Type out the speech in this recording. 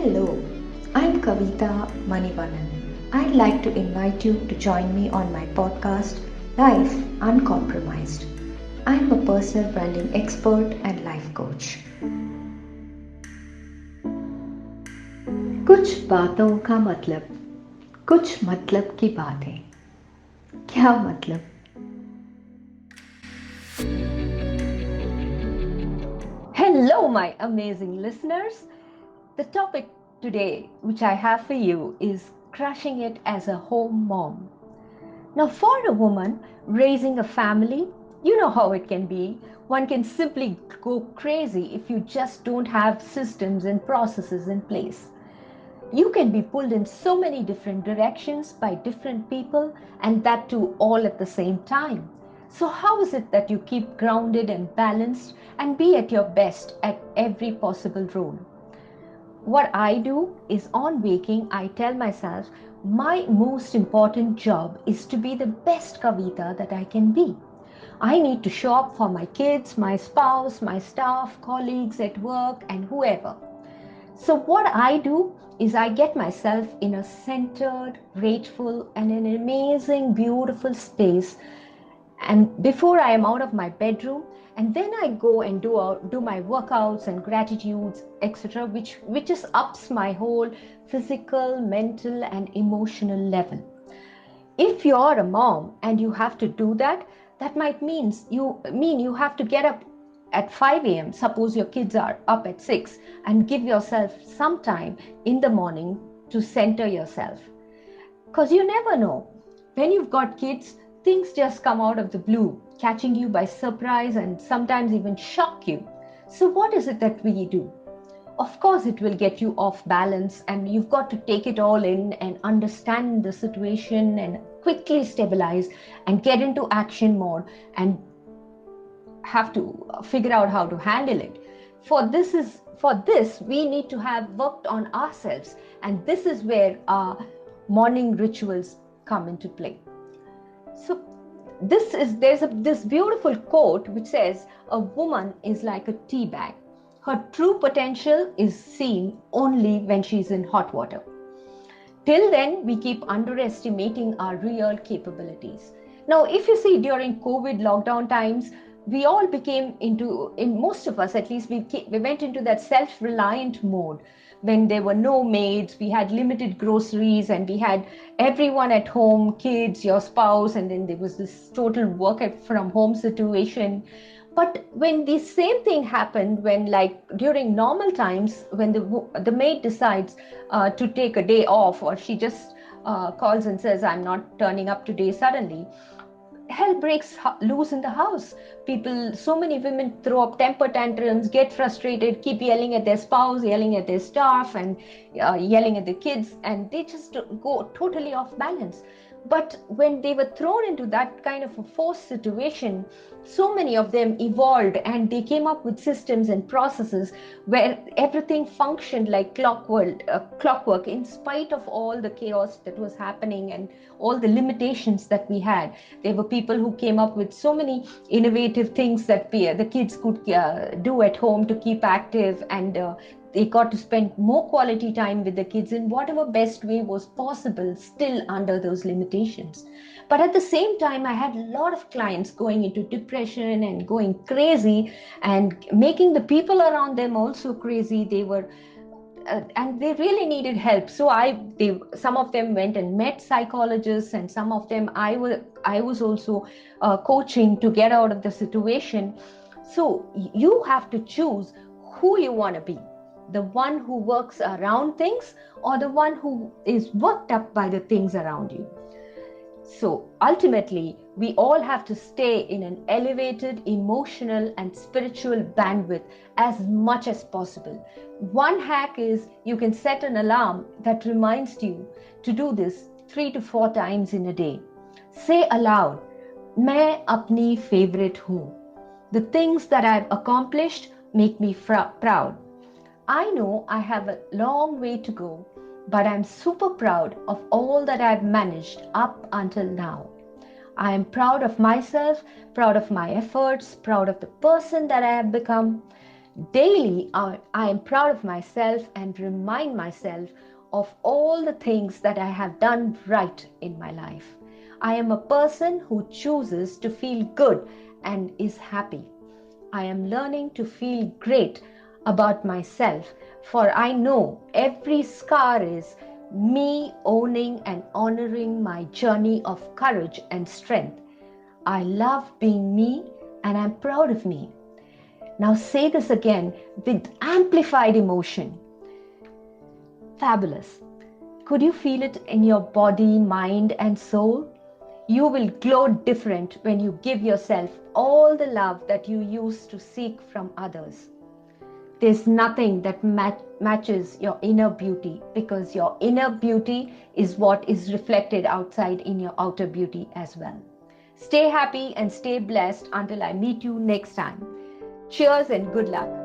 Hello, I'm Kavitha Manevannan. I'd like to invite you to join me on my podcast, Life Uncompromised. I'm a personal branding expert and life coach. कुछ बातों का मतलब, कुछ मतलब की बातें. क्या मतलब? Hello, my amazing listeners. The topic today, which I have for you, is crushing it as a home mom. Now, for a woman raising a family, you know how it can be. One can simply go crazy if you just don't have systems and processes in place. You can be pulled in so many different directions by different people, and that too all at the same time. So, how is it that you keep grounded and balanced and be at your best at every possible role? What I do is on waking, I tell myself my most important job is to be the best Kavitha that I can be. I need to show up for my kids, my spouse, my staff, colleagues at work, and whoever. So, what I do is I get myself in a centered, grateful, and an amazing, beautiful space. And before I am out of my bedroom, and then I go and do my workouts and gratitudes, etc., which just ups my whole physical, mental, and emotional level. If you're a mom and you have to do that, that might mean you have to get up at 5 a.m. Suppose your kids are up at 6, and give yourself some time in the morning to center yourself. Because you never know. When you've got kids, things just come out of the blue, catching you by surprise and sometimes even shock you. So, what is it that we do? Of course, it will get you off balance, and you've got to take it all in and understand the situation and quickly stabilize and get into action mode and have to figure out how to handle it. For this we need to have worked on ourselves, and this is where our morning rituals come into play. So this beautiful quote which says a woman is like a tea bag. Her true potential is seen only when she's in hot water. Till then, we keep underestimating our real capabilities. Now, if you see during COVID lockdown times, we all in most of us at least, we went into that self-reliant mode. When there were no maids, we had limited groceries, and we had everyone at home, kids, your spouse, and then there was this total work from home situation. But when the same thing happened, when like during normal times, when the maid decides to take a day off, or she just calls and says, I'm not turning up today suddenly, hell breaks loose in the house. So many women throw up temper tantrums, get frustrated, keep yelling at their spouse, yelling at their staff, and yelling at the kids, and they just go totally off balance. But when they were thrown into that kind of a forced situation, so many of them evolved, and they came up with systems and processes where everything functioned like clockwork in spite of all the chaos that was happening and all the limitations that we had. There were people who came up with so many innovative things that the kids could do at home to keep active, and they got to spend more quality time with the kids in whatever best way was possible, still under those limitations. But at the same time, I had a lot of clients going into depression and going crazy and making the people around them also crazy. They were and they really needed help. So some of them went and met psychologists, and some of them I was also coaching to get out of the situation. So you have to choose who you want to be, the one who works around things, or the one who is worked up by the things around you. So ultimately, we all have to stay in an elevated emotional and spiritual bandwidth as much as possible. One hack is you can set an alarm that reminds you to do this 3 to 4 times in a day. Say aloud, मैं अपनी favorite हूँ. The things that I've accomplished make me proud. I know I have a long way to go, but I'm super proud of all that I've managed up until now. I am proud of myself, proud of my efforts, proud of the person that I have become. Daily, I am proud of myself and remind myself of all the things that I have done right in my life. I am a person who chooses to feel good and is happy. I am learning to feel great about myself, for I know every scar is me owning and honoring my journey of courage and strength. I love being me and I'm proud of me. Now say this again with amplified emotion. Fabulous. Could you feel it in your body, mind, and soul? You will glow different when you give yourself all the love that you used to seek from others. There's nothing that matches your inner beauty, because your inner beauty is what is reflected outside in your outer beauty as well. Stay happy and stay blessed until I meet you next time. Cheers and good luck.